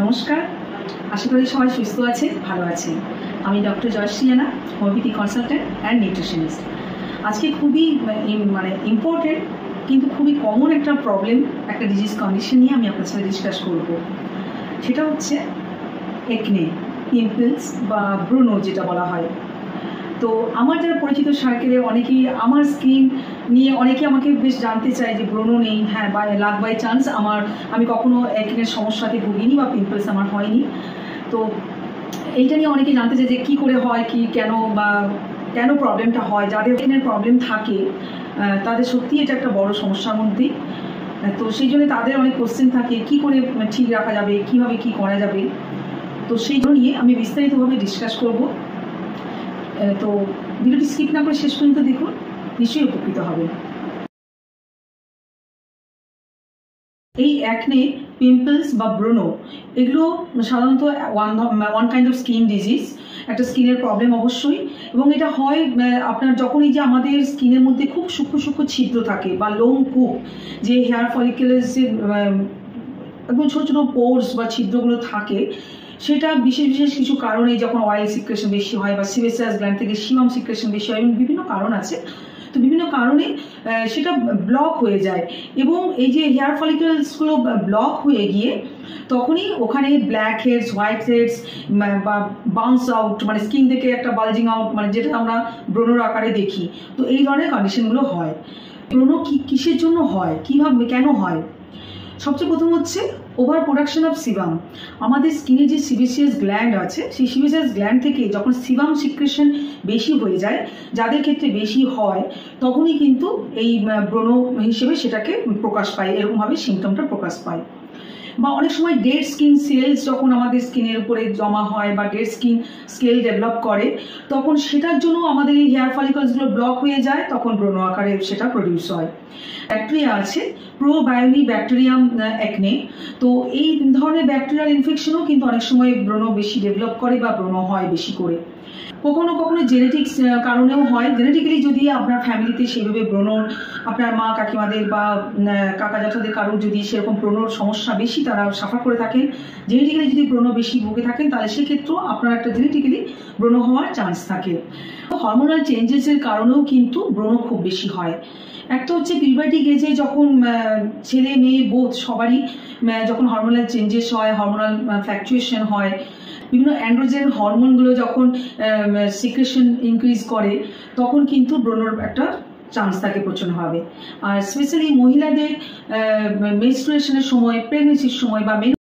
নমস্কার, আশা করি সবাই সুস্থ আছে, ভালো আছে। আমি ডক্টর জয়শ্রী জানা, হোমিওপ্যাথি কনসালটেন্ট অ্যান্ড নিউট্রিশনিস্ট। আজকে খুবই ইম্পর্টেন্ট কিন্তু খুবই কমন একটা প্রবলেম, একটা ডিজিজ কন্ডিশন নিয়ে আমি আপনার সাথে ডিসকাস করব। সেটা হচ্ছে একনে, পিম্পলস বা ব্রণ যেটা বলা হয়। তো আমার যারা পরিচিত সার্কেলে অনেকেই আমার স্কিন নিয়ে অনেকে আমাকে বেশ জানতে চায় যে ব্রণ নেই, হ্যাঁ, বা লাক বাই চান্স আমি কখনো একনের সমস্যাতে ভুগিনি বা পিম্পলস আমার হয়নি। তো এইটা নিয়ে অনেকে জানতে চায় যে কী করে হয়, কি কেন প্রবলেমটা হয়। যাদের একনের প্রবলেম থাকে তাদের সত্যিই এটা একটা বড় সমস্যার মধ্যেই। তো সেই জন্য তাদের অনেক কোশ্চেন থাকে, কি করে ঠিক রাখা যাবে, কিভাবে কি করা যাবে। তো সেই জন্য নিয়ে আমি বিস্তারিতভাবে ডিসকাস করব। তো ভিডিওটি স্কিপ না করে শেষ পর্যন্ত দেখুন, নিশ্চয়ই উপকৃত হবে। এই একনে, পিম্পলস বা ব্রণ এগুলো সাধারণত one kind of skin disease, একটা স্কিনের প্রবলেম অবশ্যই। এবং এটা হয় আপনার যখন এই যে আমাদের স্কিনের মধ্যে খুব সূক্ষ্ম সূক্ষ্ম ছিদ্র থাকে বা লোমকূপ, যে হেয়ার ফলিকুলার যে একদম ছোটো ছোটো পোর্স বা ছিদ্রগুলো থাকে, সেটা বিশেষ বিশেষ কিছু কারণে যখন অয়েল সিক্রেশন বেশি হয় বা সিবেসিয়াস গ্ল্যান্ড থেকে সিবাম সিক্রেশন বেশি হয়, এবং বিভিন্ন কারণ আছে। তো বিভিন্ন কারণে সেটা ব্লক হয়ে যায়, এবং এই যে হেয়ার ফলিকুলসগুলো ব্লক হয়ে গিয়ে তখনই ওখানে ব্ল্যাক হেডস, হোয়াইট হেডস বা বাউন্স আউট, মানে স্কিন থেকে একটা বালজিং আউট, মানে যেটা আমরা ব্রণর আকারে দেখি। তো এই ধরনের কন্ডিশনগুলো হয়। ব্রণ কিসের জন্য হয়, কীভাবে, কেন হয়? সবচেয়ে প্রথম হচ্ছে ওভার প্রোডাকশন অফ সিবাম। আমাদের স্কিনে যে সিবেসিয়াস গ্ল্যান্ড আছে, সেই সিবেসিয়াস গ্ল্যান্ড থেকে যখন সিবাম সিক্রেশন বেশি হয়ে যায়, যাদের ক্ষেত্রে বেশি হয়, তখনই কিন্তু এই ব্রণ হিসেবে সেটাকে প্রকাশ পায়, এরকমভাবে সিমটমটা প্রকাশ পায়। বা অনেক সময় ডেড স্কিন সেলস যখন আমাদের স্কিনের উপরে জমা হয় বা ডেড স্কিন স্কেল ডেভেলপ করে, তখন সেটার জন্য আমাদের এই হেয়ার ফলিকলসগুলো ব্লক হয়ে যায়, তখন ব্রণ আকারে সেটা প্রডিউস হয়। ব্যাকটেরিয়া আছে, প্রোবায়োনি ব্যাকটেরিয়াম একনে। তো এই ধরনের ব্যাকটেরিয়াল ইনফেকশনও কিন্তু অনেক সময় ব্রণ বেশি ডেভেলপ করে বা ব্রণ হয় বেশি করে। কখনো কখনো জেনেটিক্স কারণেও হয়। জেনেটিক্যালি যদি আপনার ফ্যামিলিতে সেইভাবে ব্রণর, আপনার মা কাকিমাদের বা কাকা জ্যাঠাদের কারোর যদি সেরকম ব্রণর সমস্যা বেশি তারা সাফার করে থাকেন, জেনেটিক্যালি যদি ব্রণ বেশি ভুগে থাকেন, তাহলে সেক্ষেত্রেও আপনার একটা জেনেটিক্যালি ব্রণ হওয়ার চান্স থাকে। হরমোনাল চেঞ্জেসের কারণেও কিন্তু ব্রণ খুব বেশি হয়। একটা হচ্ছে পিউবার্টিক এজে যখন ছেলে মেয়ে বোধ সবারই যখন হরমোনাল চেঞ্জেস হয়, হরমোনাল ফ্ল্যাকচুয়েশন হয়, বিভিন্ন অ্যান্ড্রোজেন হরমোনগুলো যখন সিক্রেশন ইনক্রিজ করে, তখন কিন্তু ব্রণর একটা চান্স থাকে প্রচণ্ডভাবে। আর স্পেশালি মহিলাদের মেনস্ট্রুয়েশনের সময়, প্রেগনেন্সির সময় বা